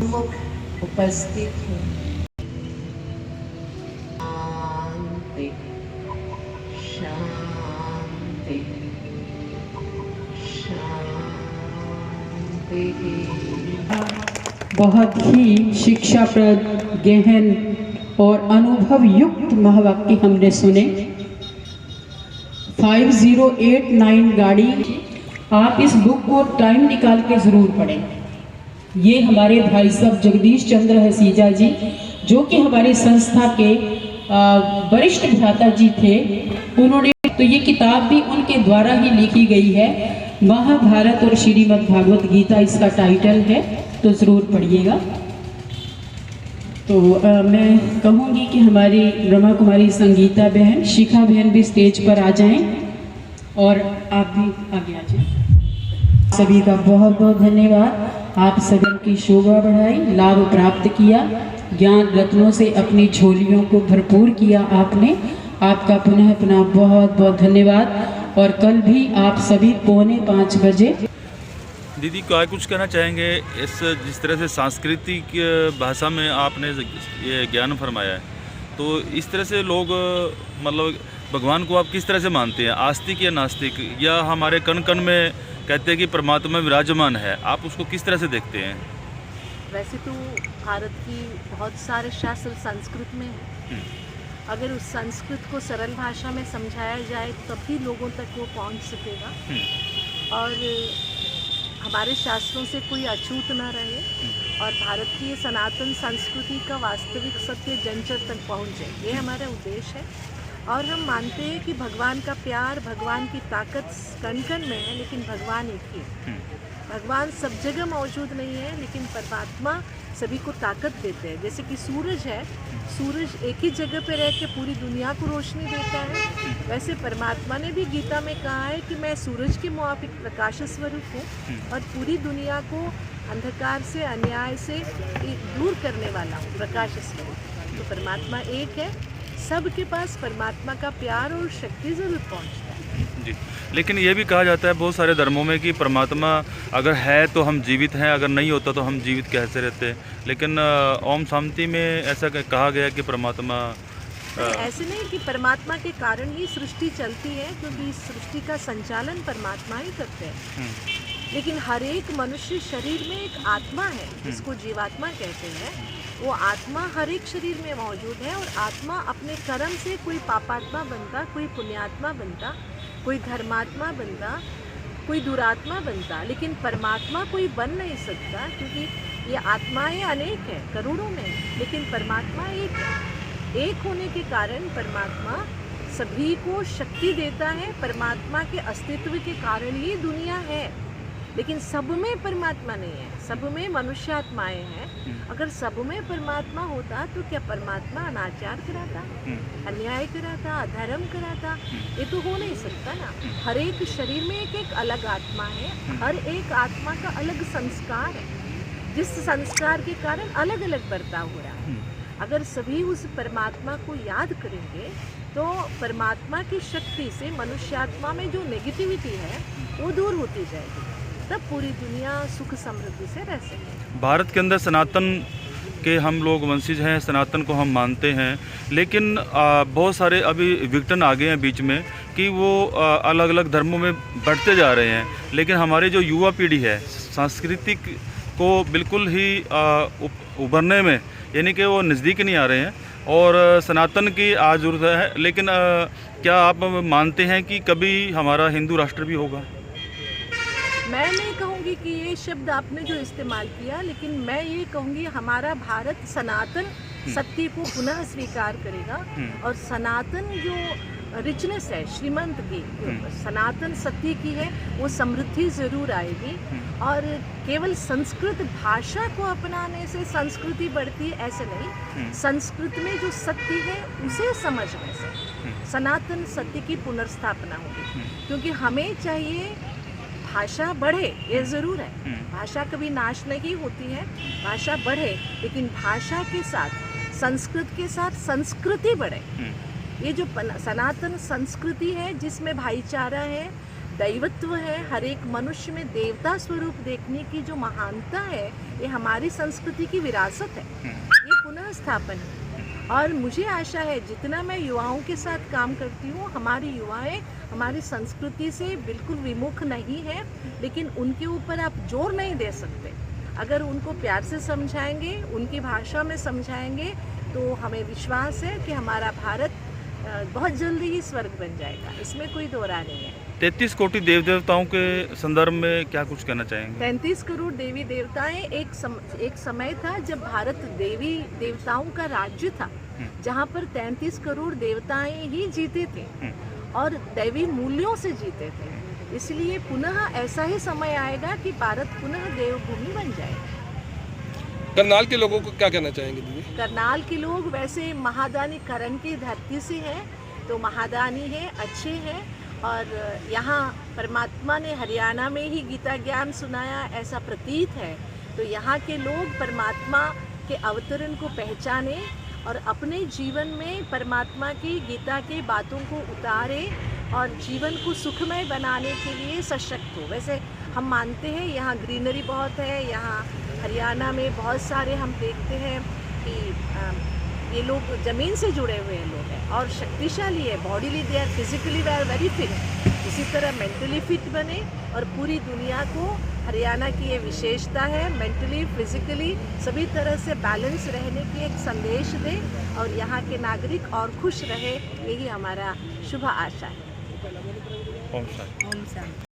सम्मुख उपस्थित हूँ। शांति शांति शांति। बहुत ही शिक्षाप्रद, गहन और अनुभव युक्त महावाक्य हमने सुने। 5089 गाड़ी, आप इस बुक को टाइम निकाल के ज़रूर पढ़ें। ये हमारे भाई साहब जगदीश चंद्र हसीजा जी, जो कि हमारी संस्था के वरिष्ठ भ्राता जी थे, उन्होंने तो ये किताब भी उनके द्वारा ही लिखी गई है। महाभारत और श्रीमद् भागवत गीता इसका टाइटल है, तो ज़रूर पढ़िएगा। तो मैं कहूँगी कि हमारी ब्रह्मा कुमारी संगीता बहन, शिखा बहन भी स्टेज पर आ जाएं और आप भी आगे आ जाएं। सभी का बहुत बहुत धन्यवाद। आप सभी की शोभा बढ़ाई, लाभ प्राप्त किया, ज्ञान रत्नों से अपनी झोलियों को भरपूर किया आपने। आपका पुनः पुनः बहुत बहुत धन्यवाद। और कल भी आप सभी 4:45 बजे। दीदी क्या कुछ कहना चाहेंगे इस जिस तरह से सांस्कृतिक भाषा में आपने ये ज्ञान फरमाया है, तो इस तरह से लोग मतलब भगवान को आप किस तरह से मानते हैं, आस्तिक या नास्तिक, या हमारे कण कण में कहते हैं कि परमात्मा विराजमान है, आप उसको किस तरह से देखते हैं? वैसे तो भारत की बहुत सारे शास्त्र संस्कृत में है। अगर उस संस्कृत को सरल भाषा में समझाया जाए तभी लोगों तक वो पहुंच सकेगा और हमारे शास्त्रों से कोई अछूत न रहे और भारत की सनातन संस्कृति का वास्तविक सत्य जन जन तक पहुँचे, ये हमारा उद्देश्य है। और हम मानते हैं कि भगवान का प्यार, भगवान की ताकत कण कण में है, लेकिन भगवान एक ही है। भगवान सब जगह मौजूद नहीं है, लेकिन परमात्मा सभी को ताकत देते हैं। जैसे कि सूरज है, सूरज एक ही जगह पे रह के पूरी दुनिया को रोशनी देता है, वैसे परमात्मा ने भी गीता में कहा है कि मैं सूरज के मुआफिक प्रकाश स्वरूप हूँ और पूरी दुनिया को अंधकार से, अन्याय से दूर करने वाला हूँ, प्रकाश स्वरूप। तो परमात्मा एक है, सबके पास परमात्मा का प्यार और शक्ति जरूर पहुँचता है जी। लेकिन ये भी कहा जाता है बहुत सारे धर्मों में कि परमात्मा अगर है तो हम जीवित हैं, अगर नहीं होता तो हम जीवित कैसे रहते हैं। लेकिन ओम शांति में ऐसा कहा गया कि परमात्मा ऐसे नहीं कि परमात्मा के कारण ही सृष्टि चलती है, क्योंकि इस सृष्टि का संचालन परमात्मा ही करते हैं। लेकिन हर एक मनुष्य शरीर में एक आत्मा है, जिसको जीवात्मा कहते हैं। वो आत्मा हर एक शरीर में मौजूद है और आत्मा अपने कर्म से कोई पापात्मा बनता, कोई पुण्यात्मा बनता, कोई धर्मात्मा बनता, कोई दुरात्मा बनता, लेकिन परमात्मा कोई बन नहीं सकता, क्योंकि ये आत्माएं अनेक है, करोड़ों में, लेकिन परमात्मा एक है। एक होने के कारण परमात्मा सभी को शक्ति देता है। परमात्मा के अस्तित्व के कारण ही दुनिया है, लेकिन सब में परमात्मा नहीं है, सब में मनुष्यात्माएं हैं। अगर सब में परमात्मा होता तो क्या परमात्मा अनाचार कराता, अन्याय कराता, अधर्म कराता? ये तो हो नहीं सकता ना। हर एक शरीर में एक एक अलग आत्मा है, हर एक आत्मा का अलग संस्कार है, जिस संस्कार के कारण अलग अलग बर्ताव हो रहा है। अगर सभी उस परमात्मा को याद करेंगे तो परमात्मा की शक्ति से मनुष्यात्मा में जो नेगेटिविटी है वो दूर होती जाएगी, तब पूरी दुनिया सुख समृद्धि से रह सके। भारत के अंदर सनातन के हम लोग वंशज हैं, सनातन को हम मानते हैं, लेकिन बहुत सारे अभी विघटन आ गए हैं बीच में कि वो अलग अलग धर्मों में बढ़ते जा रहे हैं। लेकिन हमारी जो युवा पीढ़ी है सांस्कृतिक को बिल्कुल ही उभरने में, यानी कि वो नज़दीक नहीं आ रहे हैं और सनातन की आज जरूरत है। लेकिन क्या आप मानते हैं कि कभी हमारा हिंदू राष्ट्र भी होगा? मैं नहीं कहूँगी कि ये शब्द आपने जो इस्तेमाल किया, लेकिन मैं ये कहूँगी हमारा भारत सनातन सत्य को पुनः स्वीकार करेगा और सनातन जो रिचनेस है, श्रीमंत की सनातन सत्य की है, वो समृद्धि ज़रूर आएगी। और केवल संस्कृत भाषा को अपनाने से संस्कृति बढ़ती है ऐसे नहीं, संस्कृत में जो सत्य है उसे समझने से सनातन सत्य की पुनर्स्थापना होगी। क्योंकि हमें चाहिए भाषा बढ़े, ये ज़रूर है, भाषा कभी नाश नहीं होती है, भाषा बढ़े, लेकिन भाषा के साथ, संस्कृत के साथ संस्कृति बढ़े। ये जो सनातन संस्कृति है जिसमें भाईचारा है, दैवत्व है, हर एक मनुष्य में देवता स्वरूप देखने की जो महानता है, ये हमारी संस्कृति की विरासत है, ये पुनः स्थापन है। और मुझे आशा है जितना मैं युवाओं के साथ काम करती हूँ, हमारी युवाएं हमारी संस्कृति से बिल्कुल विमुख नहीं है, लेकिन उनके ऊपर आप जोर नहीं दे सकते। अगर उनको प्यार से समझाएंगे, उनकी भाषा में समझाएंगे, तो हमें विश्वास है कि हमारा भारत बहुत जल्दी ही स्वर्ग बन जाएगा, इसमें कोई दो राय नहीं है। 33 कोटि देव देवताओं के संदर्भ में क्या कुछ कहना चाहेंगे? 33 करोड़ देवी देवताएं एक समय था जब भारत देवी देवताओं का राज्य था, जहाँ पर 33 करोड़ देवताएं ही जीते थे और दैवी मूल्यों से जीते थे। इसलिए पुनः ऐसा ही समय आएगा कि भारत पुनः देवभूमि बन जाएगा। करनाल के लोगों को क्या कहना चाहेंगे दीदी? करनाल के लोग वैसे महादानी करण की धरती से हैं, तो महादानी है, अच्छे हैं, और यहाँ परमात्मा ने हरियाणा में ही गीता ज्ञान सुनाया ऐसा प्रतीत है। तो यहाँ के लोग परमात्मा के अवतरण को पहचाने और अपने जीवन में परमात्मा की गीता के बातों को उतारे और जीवन को सुखमय बनाने के लिए सशक्त हो। वैसे हम मानते हैं यहाँ ग्रीनरी बहुत है, यहाँ हरियाणा में बहुत सारे हम देखते हैं कि ये लोग ज़मीन से जुड़े हुए लोग हैं और शक्तिशाली है, bodily they are physically they are very fit. इसी तरह मेंटली फिट बने और पूरी दुनिया को हरियाणा की ये विशेषता है, मेंटली फिजिकली सभी तरह से बैलेंस रहने की एक संदेश दे और यहाँ के नागरिक और खुश रहे, यही हमारा शुभ आशा है। ओम शांति।